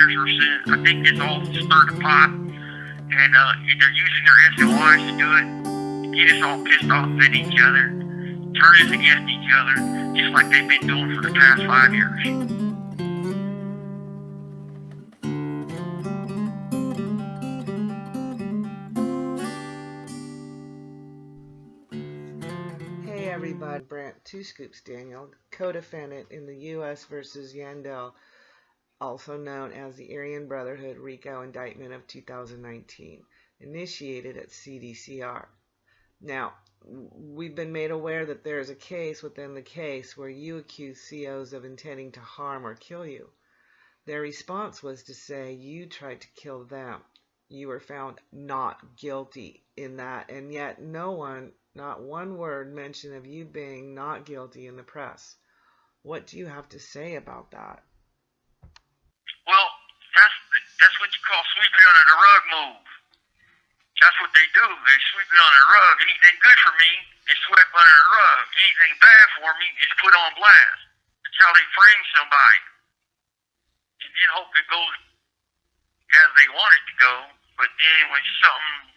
years were sent. I think this all stirred the pot, and they're using their SOIs to do it, get us all pissed off at each other, turn us against each other, just like they've been doing for the past 5 years. Hey everybody, Brant Daniel, co-defendant in the U.S. versus Yandel, also known as the Aryan Brotherhood RICO indictment of 2019, initiated at CDCR. Now, we've been made aware that there is a case within the case where you accuse COs of intending to harm or kill you. Their response was to say you tried to kill them. You were found not guilty in that, and yet not one word mention of you being not guilty in the press. What do you have to say about that? Well, that's what you call sweeping under the rug move. That's what they do. They sweep it under the rug. Anything good for me is swept under the rug. Anything bad for me is put on blast. That's how they frame somebody. And then hope it goes as they want it to go. But then when something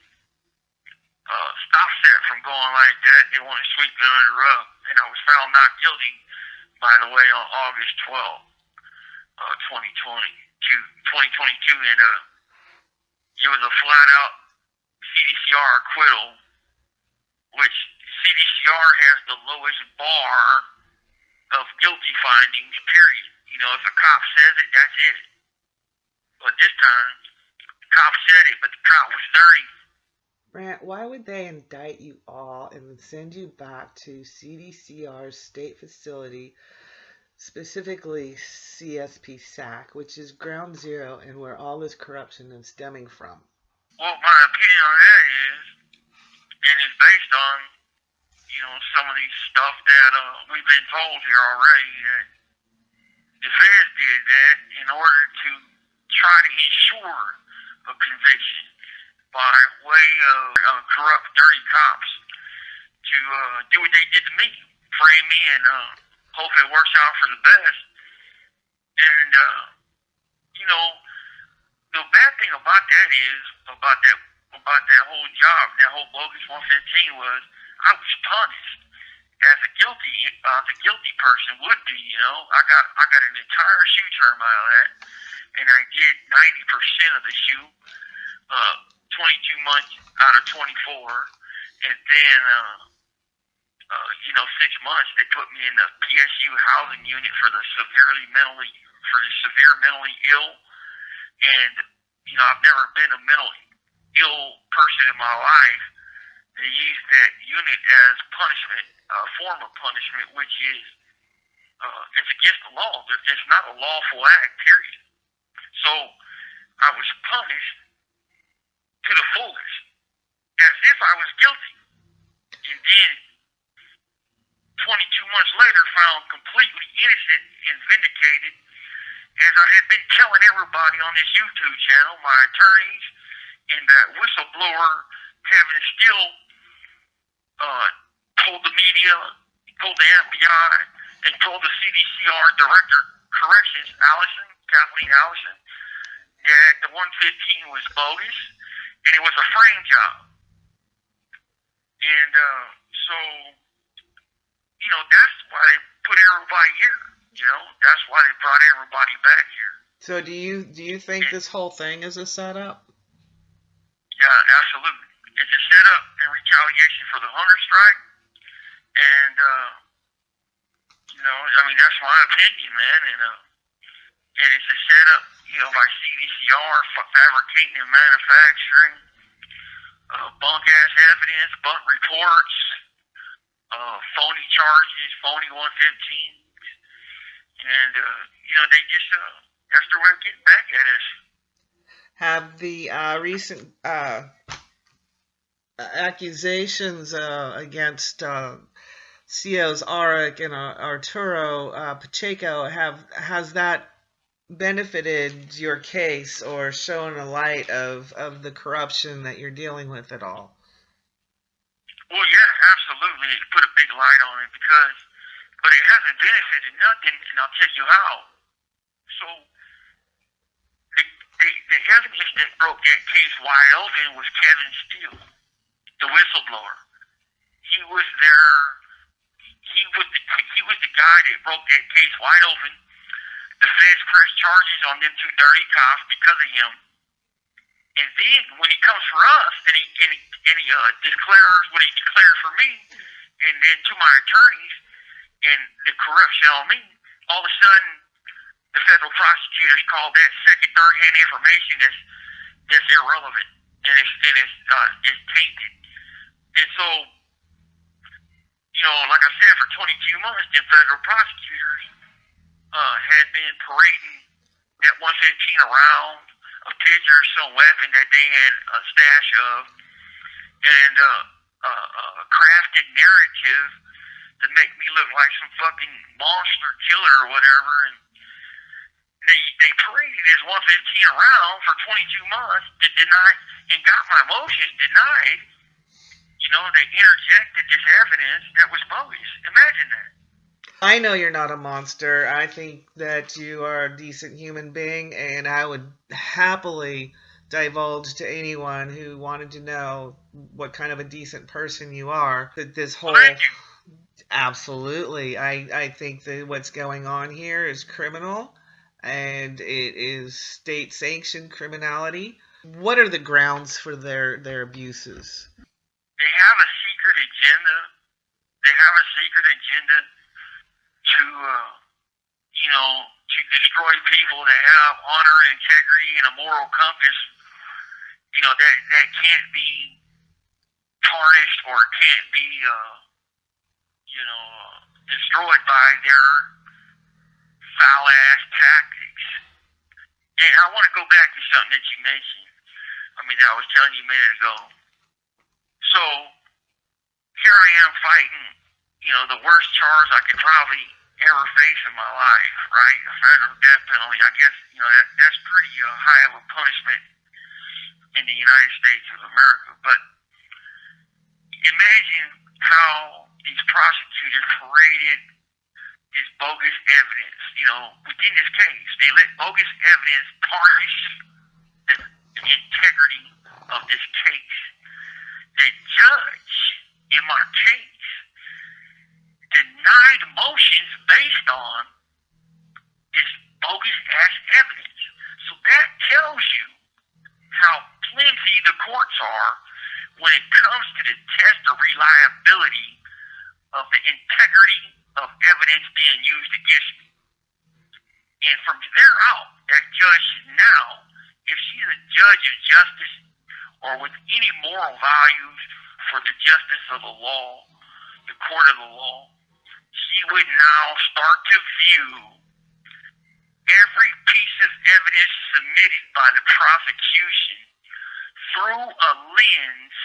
stops that from going like that, they want to sweep it under the rug. And I was found not guilty, by the way, on August 12th, 2022. And it was a flat-out CDCR acquittal, which CDCR has the lowest bar of guilty findings, period. You know, if a cop says it, that's it. But this time, the cop said it, but the cop was dirty. Brant, why would they indict you all and then send you back to CDCR's state facility, specifically CSP-SAC, which is ground zero and where all this corruption is stemming from? Well, my opinion on that is, and it's based on, some of these stuff that we've been told here already, that the feds did that in order to try to ensure a conviction by way of corrupt, dirty cops to do what they did to me, frame me, and hope it works out for the best. And, the bad thing about that is, about that whole job, that whole bogus 115 was, I was punished as a guilty person would be. I got an entire shoe term out of that, and I did 90% of the shoe, 22 months out of 24, and then 6 months they put me in the PSU housing unit for the severe mentally ill. And, I've never been a mentally ill person in my life. They use that unit as punishment, a form of punishment, which is, it's against the law. It's not a lawful act, period. So, I was punished to the fullest, as if I was guilty. And then, 22 months later, found completely innocent and vindicated, as I had been telling everybody on this YouTube channel, my attorneys, and that whistleblower, Kevin Steele, told the media, told the FBI, and told the CDCR Director Corrections, Kathleen Allison, that the 115 was bogus, and it was a frame job. And so, that's why they put everybody here. That's why they brought everybody back here. So do you think this whole thing is a setup? Yeah, absolutely. It's a setup in retaliation for the hunger strike. And, that's my opinion, man. And it's a setup, by CDCR for fabricating and manufacturing bunk-ass evidence, bunk reports, phony charges, phony 115s. And, they just, that's their way of getting back at us. Have the recent accusations against COs Arik and Arturo Pacheco, has that benefited your case or shown a light of the corruption that you're dealing with at all? Well, yeah, absolutely. It put a big light on it but it hasn't benefited nothing, and I'll tell you how. So, the evidence that broke that case wide open was Kevin Steele, the whistleblower. He was there. He was the guy that broke that case wide open. The feds pressed charges on them two dirty cops because of him. And then when he comes for us and he declares what he declared for me, and then to my attorneys and the corruption on me, all of a sudden the federal prosecutors call that second, third-hand information that's irrelevant and it's tainted. And so, like I said, for 22 months, the federal prosecutors had been parading that 115 around a picture of some weapon that they had a stash of, and crafted narrative to make me look like some fucking monster killer or whatever. And they paraded this 115 around for 22 months to deny and got my motions denied. They interjected this evidence that was bogus. Imagine that. I know you're not a monster. I think that you are a decent human being, and I would happily divulge to anyone who wanted to know what kind of a decent person you are. That this whole... Absolutely. I think that what's going on here is criminal, and it is state-sanctioned criminality. What are the grounds for their abuses? They have a secret agenda. They have a secret agenda to destroy people that have honor and integrity and a moral compass, that can't be tarnished or can't be, destroyed by their foul-ass tactics. And I want to go back to something that you mentioned. That I was telling you a minute ago. So, here I am fighting, the worst charge I could probably ever face in my life, right? A federal death penalty. I guess, that's pretty high of a punishment in the United States of America. But imagine how these prosecutors paraded this bogus evidence, within this case. They let bogus evidence tarnish the integrity of this case. The judge in my case denied motions based on this bogus ass evidence. So that tells you how flimsy the courts are when it comes to the test of reliability of the integrity of evidence being used against me. And from there out, that judge should now, if she's a judge of justice or with any moral values for the justice of the law, the court of the law, she would now start to view every piece of evidence submitted by the prosecution through a lens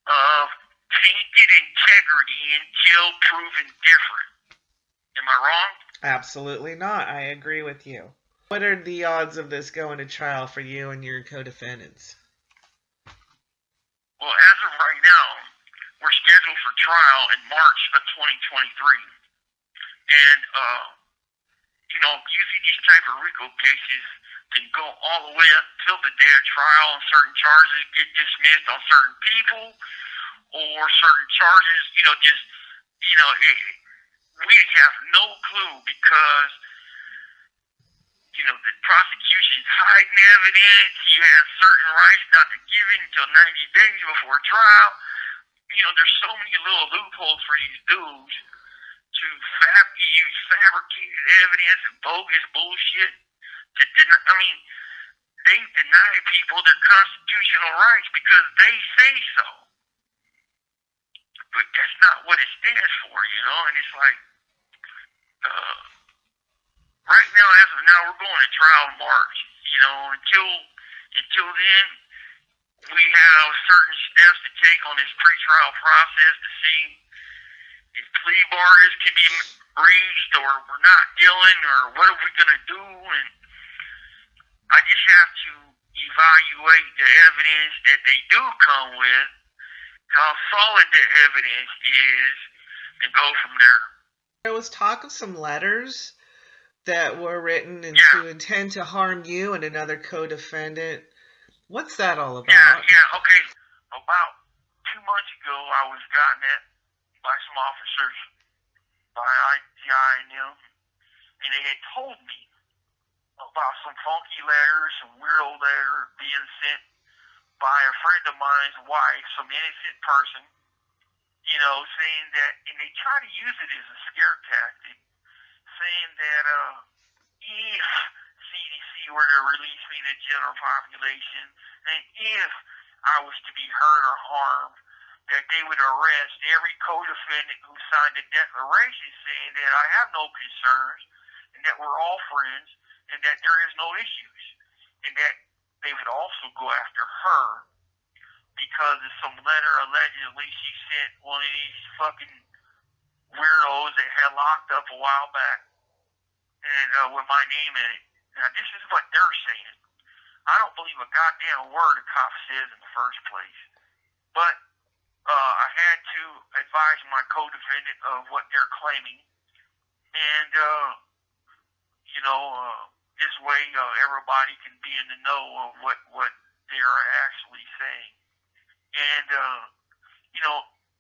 of tainted integrity until proven different. Am I wrong? Absolutely not. I agree with you. What are the odds of this going to trial for you and your co-defendants? Well, as of right now, we're scheduled for trial in March of 2023. And, usually these type of RICO cases can go all the way up till the day of trial, and certain charges get dismissed on certain people, or certain charges, we have no clue because, the prosecution's hiding evidence. He has certain rights not to give it until 90 days before trial. There's so many little loopholes for these dudes to use fabricated evidence and bogus bullshit to deny. They deny people their constitutional rights because they say so. But that's not what it stands for, and it's like, right now, as of now, we're going to trial in March, until then, we have certain steps to take on this pretrial process to see if plea bargains can be reached, or we're not dealing, or what are we going to do, and I just have to evaluate the evidence that they do come with, how solid the evidence is, and go from there. There was talk of some letters that were written and Yeah. to intend to harm you and another co-defendant. What's that all Yeah, about? yeah, okay. About 2 months ago, I was gotten at by some officers, by IGI and them, and they had told me about some funky letters, some weirdo letters being sent by a friend of mine's wife, some innocent person, saying that, and they try to use it as a scare tactic, saying that if CDC were to release me to general population, and if I was to be hurt or harmed, that they would arrest every co-defendant who signed a declaration saying that I have no concerns, and that we're all friends, and that there is no issues, and that they would also go after her because of some letter allegedly she sent one of these fucking weirdos that had locked up a while back, and with my name in it. Now, this is what they're saying. I don't believe a goddamn word a cop says in the first place. But I had to advise my co-defendant of what they're claiming. And, this way everybody can be in the know of what they are actually saying. And,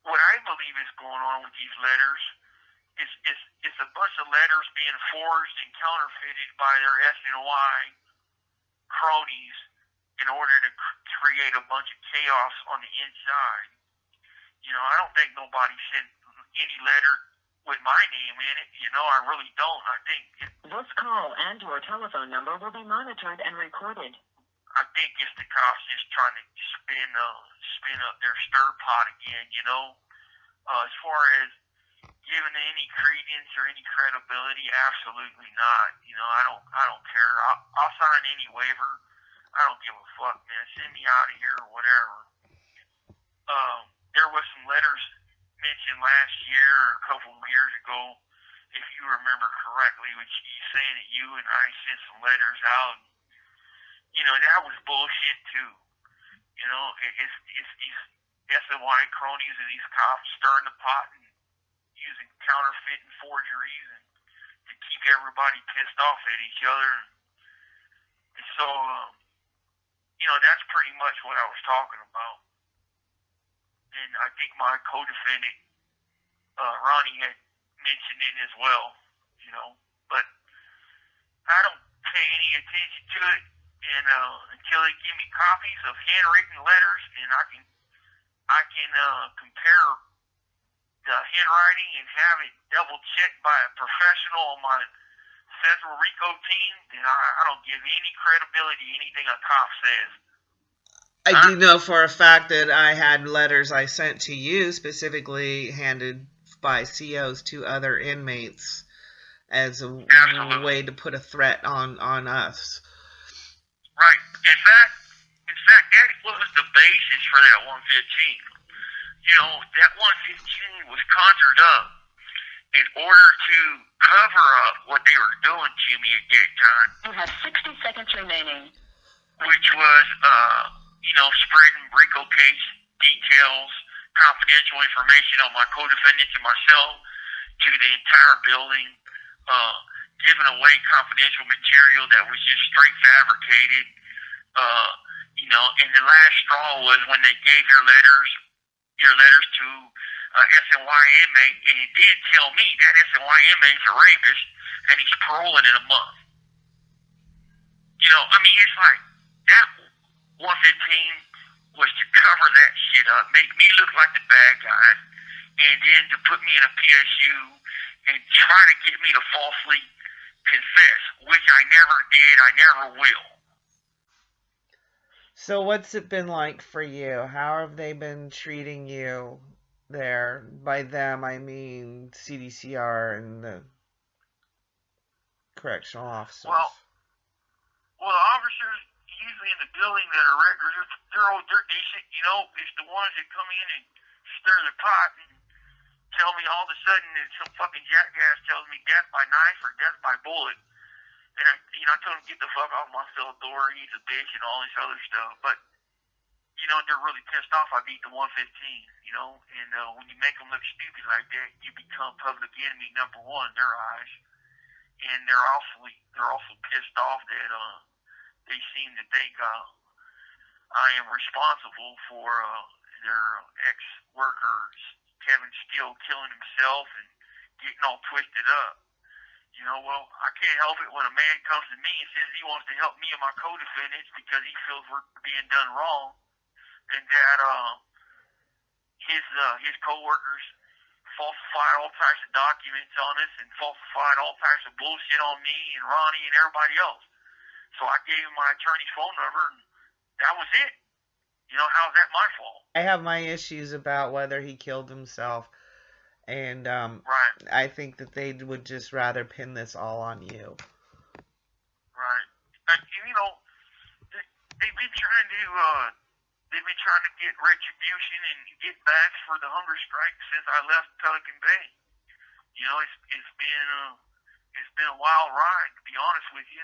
what I believe is going on with these letters is a bunch of letters being forged and counterfeited by their SNY cronies in order to create a bunch of chaos on the inside. I don't think nobody sent any letter with my name in it. I really don't. I think this call and your telephone number will be monitored and recorded. I think it's the cops just trying to spin up their stir pot again. As far as giving any credence or any credibility, absolutely not. I don't care. I'll sign any waiver. I don't give a fuck, man. Send me out of here or whatever. There was some letters mentioned last year or a couple of years ago, if you remember correctly, which you saying that you and I sent some letters out. That was bullshit too. It's these SNY cronies and these cops stirring the pot and using counterfeit and forgeries and to keep everybody pissed off at each other. And so, that's pretty much what I was talking about. And I think my co-defendant, Ronnie, had mentioned it as well, But I don't pay any attention to it, and until they give me copies of handwritten letters, and I can compare the handwriting and have it double checked by a professional on my federal RICO team, then I don't give any credibility to anything a cop says. I do know for a fact that I had letters I sent to you specifically handed by COs to other inmates as a way to put a threat on us. Right. In fact, that was the basis for that 115. That 115 was conjured up in order to cover up what they were doing to me at that time. You have 60 seconds remaining. Which was, spreading RICO case details, confidential information on my co-defendants and myself to the entire building, giving away confidential material that was just straight fabricated. And the last straw was when they gave your letters to SNY inmate, and he did tell me that SNY inmate's a rapist and he's paroling in a month. It's like that 115 was to cover that shit up, make me look like the bad guy, and then to put me in a PSU and try to get me to falsely confess, which I never did, I never will. So what's it been like for you? How have they been treating you there? By them, I mean CDCR and the correctional officers. Well, the officers usually in the building that are regulars, they're decent. It's the ones that come in and stir the pot and tell me all of a sudden that some fucking jackass tells me death by knife or death by bullet. And I told him, get the fuck off my cell door, he's a bitch, and all this other stuff. But, they're really pissed off I beat the 115, and when you make them look stupid like that, you become public enemy number one in their eyes. and they're awfully pissed off that they seem that I am responsible for their ex-workers, Kevin Steele, killing himself and getting all twisted up. You know, well, I can't help it when a man comes to me and says he wants to help me and my co-defendants because he feels we're being done wrong, and that his co-workers falsified all types of documents on us and falsified all types of bullshit on me and Ronnie and everybody else. So I gave him my attorney's phone number, and that was it. You know, how's that my fault? I have my issues about whether he killed himself, and Right. I think that they would just rather pin this all on you. Right. You know, they've been trying to get retribution and get back for the hunger strike since I left Pelican Bay. You know, it's been a wild ride, to be honest with you.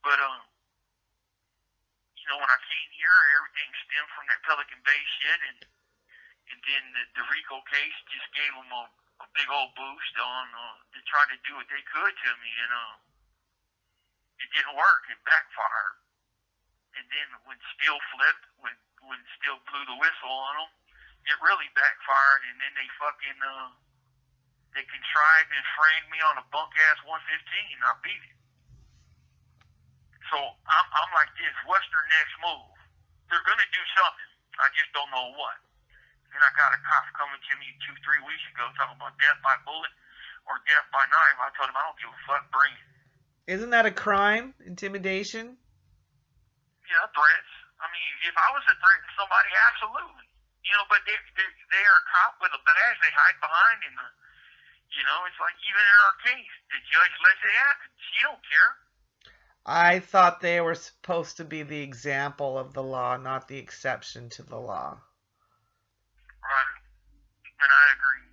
But you know, when I came here, everything stemmed from that Pelican Bay shit, and then the RICO case just gave them a big old boost on to try to do what they could to me, and it didn't work. It backfired. And then when Steele flipped, when Steele blew the whistle on them, it really backfired. And then they fucking they contrived and framed me on a bunk ass 115. I beat it. So I'm like this. What's their next move? They're gonna do something. I just don't know what. Then I got a cop coming to me 2-3 weeks ago talking about death by bullet or death by knife. I told him I don't give a fuck. Bring it. Isn't that a crime? Intimidation? Yeah, threats. I mean, if I was a threat to somebody, absolutely. You know, but they are a cop with a badge they hide behind, and you know, it's like even in our case, the judge lets it happen. She don't care. I thought they were supposed to be the example of the law, not the exception to the law. Right, and I agree.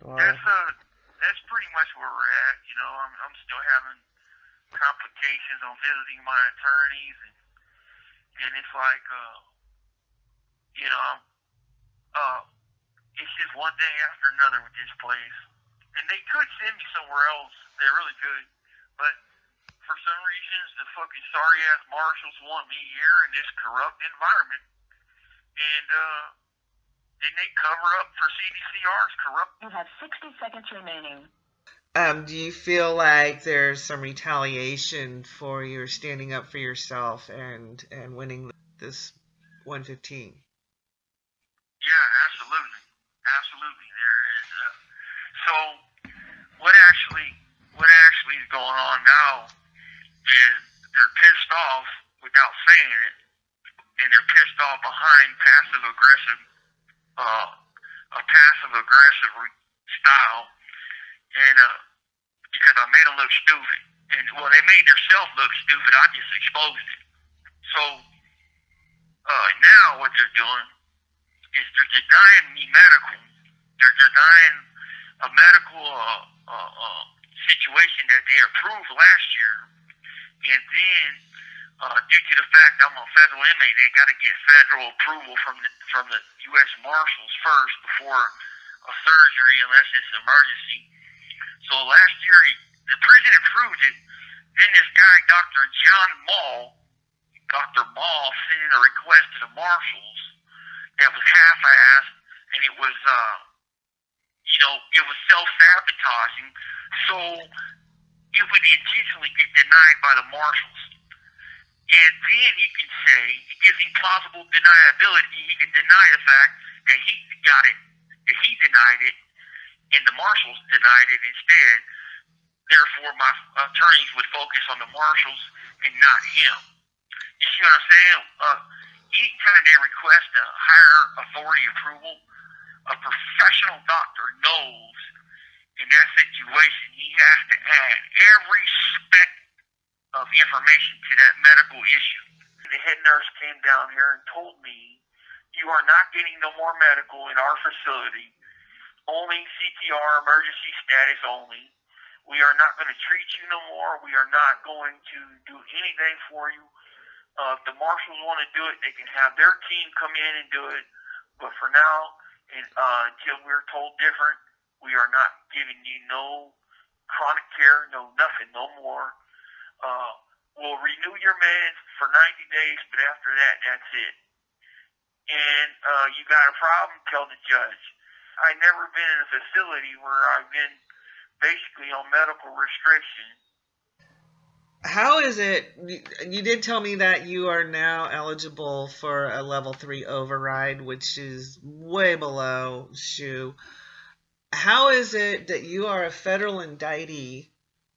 Well, that's pretty much where we're at. You know, I'm still having complications on visiting my attorneys, and it's like, you know, it's just one day after another with this place. And they could send me somewhere else. They really could. But for some reasons, the fucking sorry-ass marshals want me here in this corrupt environment. And then they cover up for CDCR's corrupt. You have 60 seconds remaining. do you feel like there's some retaliation for your standing up for yourself and winning this 115? Yeah, absolutely. Absolutely. There is. So what actually is going on now is they're pissed off without saying it, and they're pissed off behind a passive aggressive style, and because I made them look stupid, and well, they made themselves look stupid. I just exposed it. So now what they're doing is they're denying me medical. They're denying a medical situation that they approved last year, and then due to the fact I'm a federal inmate, they got to get federal approval from the U.S. Marshals first before a surgery, unless it's an emergency. So last year, the prison approved it. Then this guy, Dr. Sent in a request to the Marshals that was half-assed, and it was, it was self-sabotaging. So it would intentionally get denied by the Marshals. And then he can say, it gives him plausible deniability. He can deny the fact that he got it, that he denied it, and the Marshals denied it instead. Therefore, my attorneys would focus on the Marshals and not him. You see what I'm saying? Anytime they request a higher authority approval, a professional doctor knows in that situation he has to add every speck of information to that medical issue. The head nurse came down here and told me, you are not getting no more medical in our facility. Only CPR, emergency status only. We are not going to treat you no more. We are not going to do anything for you. If the Marshals want to do it, they can have their team come in and do it. But for now, until we're told different, we are not giving you no chronic care, no nothing, no more. We'll renew your meds for 90 days, but after that, that's it. And you got a problem, tell the judge. I've never been in a facility where I've been basically on medical restriction. How is it, you did tell me that you are now eligible for a level 3 override, which is way below SHU. How is it that you are a federal indictee,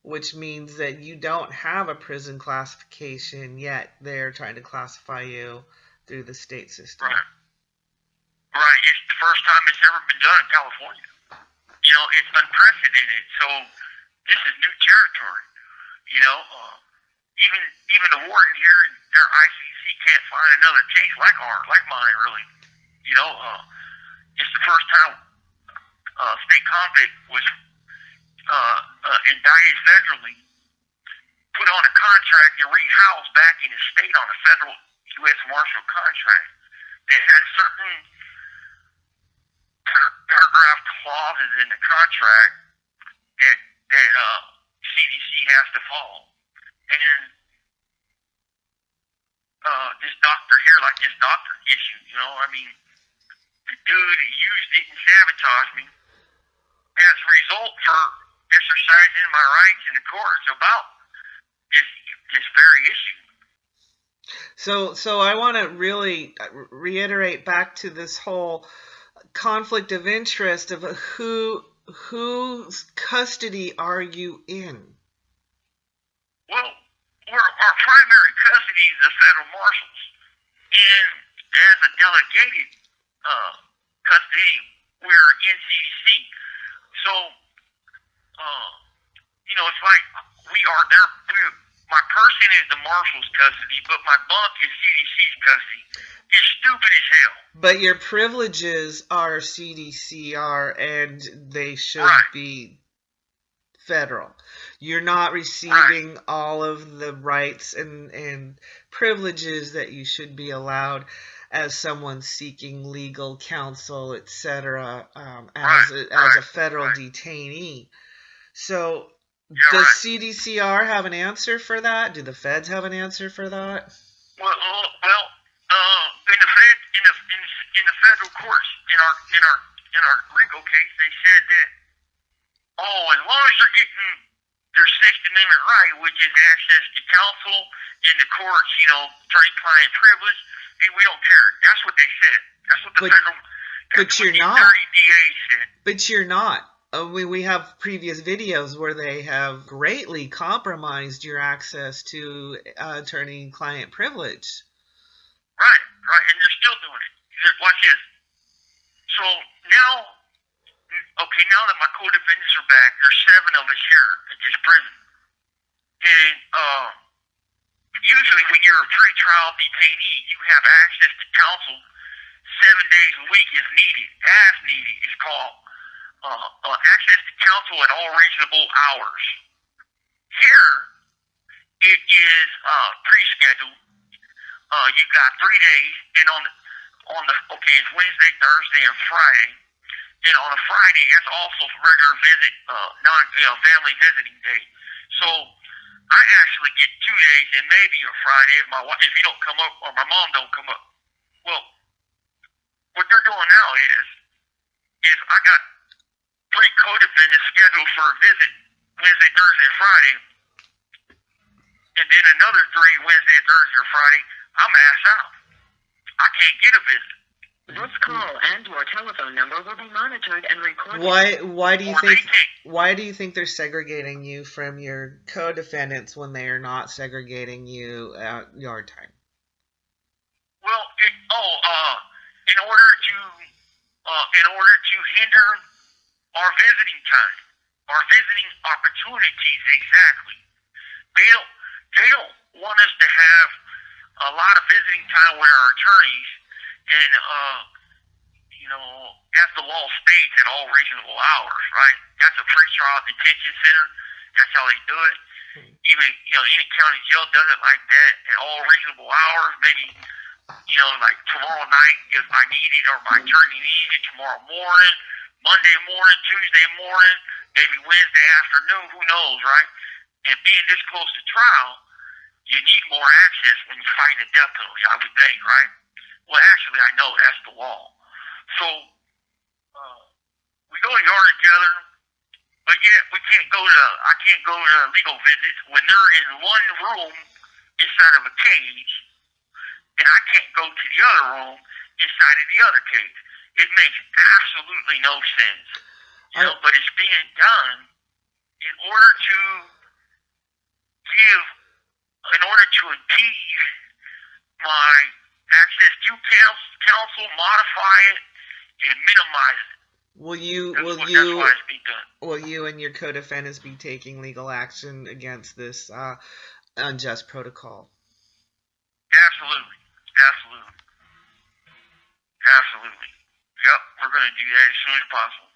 which means that you don't have a prison classification, yet they're trying to classify you through the state system? Right. It's the first time it's ever been done in California. You know, it's unprecedented. So this is new territory. You know, even the warden here in their ICC can't find another case like mine, really. You know, it's the first time state convict was indicted federally, put on a contract, and rehoused back in his state on a federal U.S. Marshal contract that had certain paragraph clauses in the contract that CDC has to follow. And this doctor here, like this doctor issue, you know, I mean, the dude used it and sabotaged me as a result for exercising my rights in the courts about this very issue. So I want to really reiterate back to this whole conflict of interest of whose custody are you in? Well, our primary custody is the federal marshals, and as a delegated custody, we're in CDC. So, you know, it's like we are there. My person is the marshal's custody, but my bunk is CDC's custody. It's stupid as hell. But your privileges are CDCR, and they should be federal. You're not receiving all of the rights and privileges that you should be allowed as someone seeking legal counsel, etc., as a federal detainee. So does CDCR have an answer for that? Do the feds have an answer for that? Well, in the federal courts, in our RICO case, they said that as long as they're getting their Sixth Amendment right, which is access to counsel in the courts, you know, attorney-client privilege, and we don't care. That's what they said. That's what the federal. But you're not. DA said. But you're not. We have previous videos where they have greatly compromised your access to attorney-client privilege. Right, and they're still doing it. Watch this. So now that my co-defendants are back, there's 7 of us here at this prison. And usually when you're a pretrial detainee, you have access to counsel 7 days a week if needed. As needed. It's called access to counsel at all reasonable hours. Here, it is pre-scheduled. You got 3 days, and it's Wednesday, Thursday, and Friday. And on a Friday, that's also regular visit, family visiting day. So I actually get 2 days and maybe a Friday if you don't come up or my mom don't come up. Well, what they're doing now is I got 3 co-defendants scheduled for a visit Wednesday, Thursday, and Friday, and then another 3 Wednesday, Thursday, or Friday. I'm ass out. I can't get a visit. This call and your telephone number will be monitored and recorded. Why do you think they're segregating you from your co-defendants when they are not segregating you at yard time? Well, in order to hinder our visiting time, our visiting opportunities, exactly. They don't want us to have a lot of visiting time with our attorneys. And, as the law states, at all reasonable hours, right? That's a pretrial detention center. That's how they do it. Even, any county jail does it like that at all reasonable hours. Maybe, like tomorrow night if I need it or my attorney needs it, tomorrow morning, Monday morning, Tuesday morning, maybe Wednesday afternoon, who knows, right? And being this close to trial, you need more access when you fight a death penalty, I would think, right? Well, actually, I know that's the law. So we go to yard together, but yet I can't go to legal visits when they're in one room inside of a cage, and I can't go to the other room inside of the other cage. It makes absolutely no sense, but it's being done in order to impede my access to counsel, modify it, and minimize it. Will you and your co-defendants be taking legal action against this unjust protocol? Absolutely. Yep, we're going to do that as soon as possible.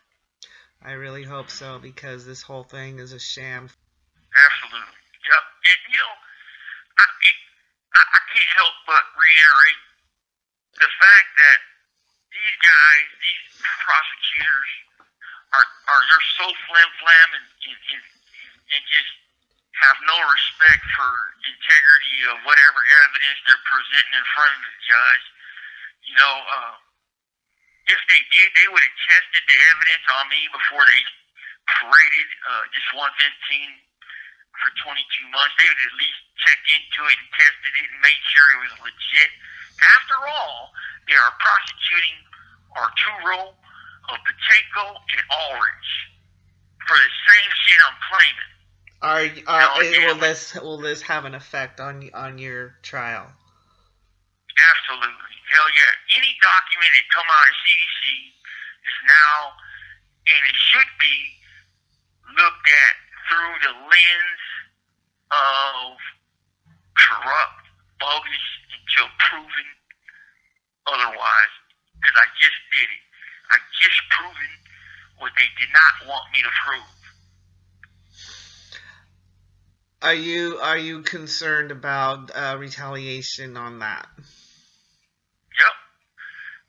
I really hope so, because this whole thing is a sham. Absolutely. Yep. And, I can't help but reiterate the fact that these guys, these prosecutors, they're so flim-flam and just have no respect for integrity of whatever evidence they're presenting in front of the judge. If they did, they would have tested the evidence on me before they paraded this 115 for 22 months. They would at least checked into it and tested it and made sure it was legit. After all, they are prosecuting Arturo Pacheco and Ulrich for the same shit I'm claiming. Will this have an effect on your trial? Absolutely. Hell yeah. Any document that come out of CDC is now, and it should be, looked at through the lens of corrupt, bogus, until proven otherwise. Because I just did it. I just proven what they did not want me to prove. Are you concerned about retaliation on that?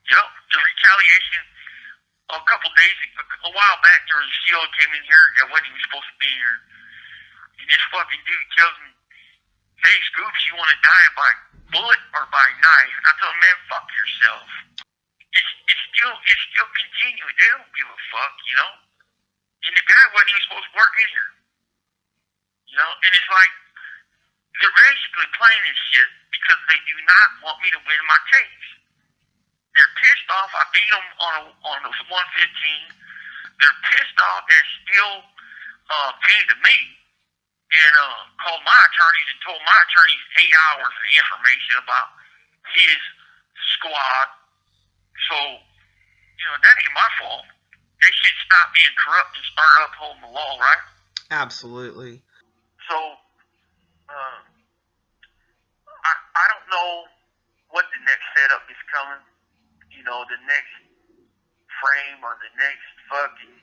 Yep. The retaliation. A while back, there was a CO came in here that wasn't even supposed to be here. And this fucking dude tells me, "Hey, Scoops, you want to die by bullet or by knife?" And I told him, "Man, fuck yourself." It's still continuing. They don't give a fuck, And the guy wasn't even supposed to work in here. And it's like, they're basically playing this shit because they do not want me to win my case. They're pissed off I beat them on the 115. They're pissed off that Steele came to me and called my attorneys and told my attorneys 8 hours of information about his squad. So, that ain't my fault. They should stop being corrupt and start upholding the law, right? Absolutely. So, I don't know what the next setup is coming. The next frame or the next fucking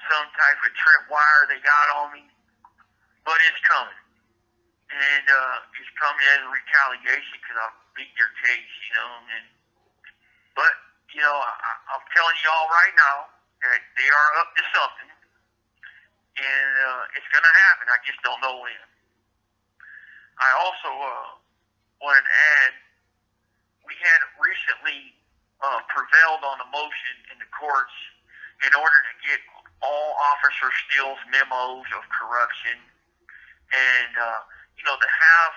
some type of tripwire they got on me. But it's coming. And it's coming as a retaliation because I beat their case, But, I'm telling y'all right now that they are up to something. And it's going to happen. I just don't know when. I also wanted to add, we had recently prevailed on a motion in the courts in order to get all Officer Steele's memos of corruption and, to have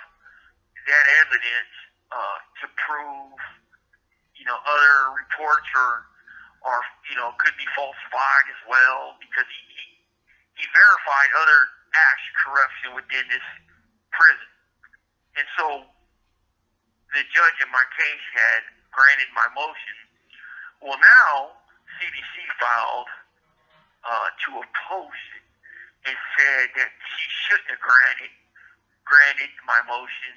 that evidence to prove, other reports or could be falsified as well, because he verified other acts of corruption within this prison. And so the judge in my case had granted my motion. Well, now CDC filed to oppose it and said that she shouldn't have granted my motion,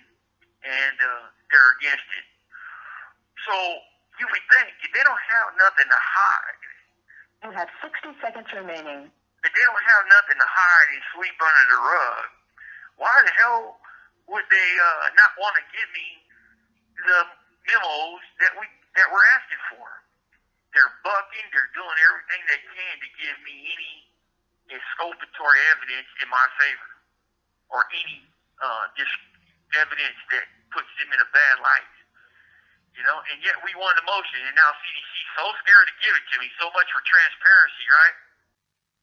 and they're against it. So you would think if they don't have nothing to hide. You have 60 seconds remaining. If they don't have nothing to hide and sweep under the rug, why the hell would they not want to give me the memos that we're asking for? They're bucking. They're doing everything they can to give me any exculpatory evidence in my favor, or any just evidence that puts him in a bad light. And yet we won the motion, and now CDC's so scared to give it to me. So much for transparency, right?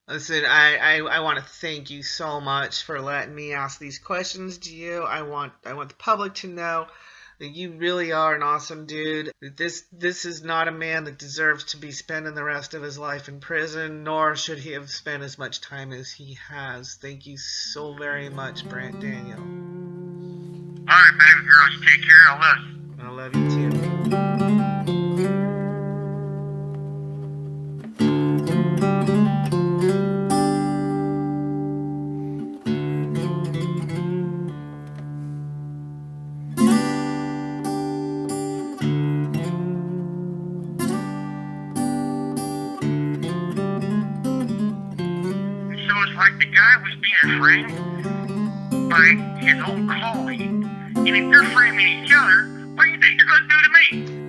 Listen, I want to thank you so much for letting me ask these questions to you. I want the public to know that you really are an awesome dude. This is not a man that deserves to be spending the rest of his life in prison, nor should he have spent as much time as he has. Thank you so very much, Brant Daniel. All right, baby girl, you take care. I love you. I love you too. So it's like the guy was being framed by his own calling. And if they're framing each other, what do you think they're going to do to me?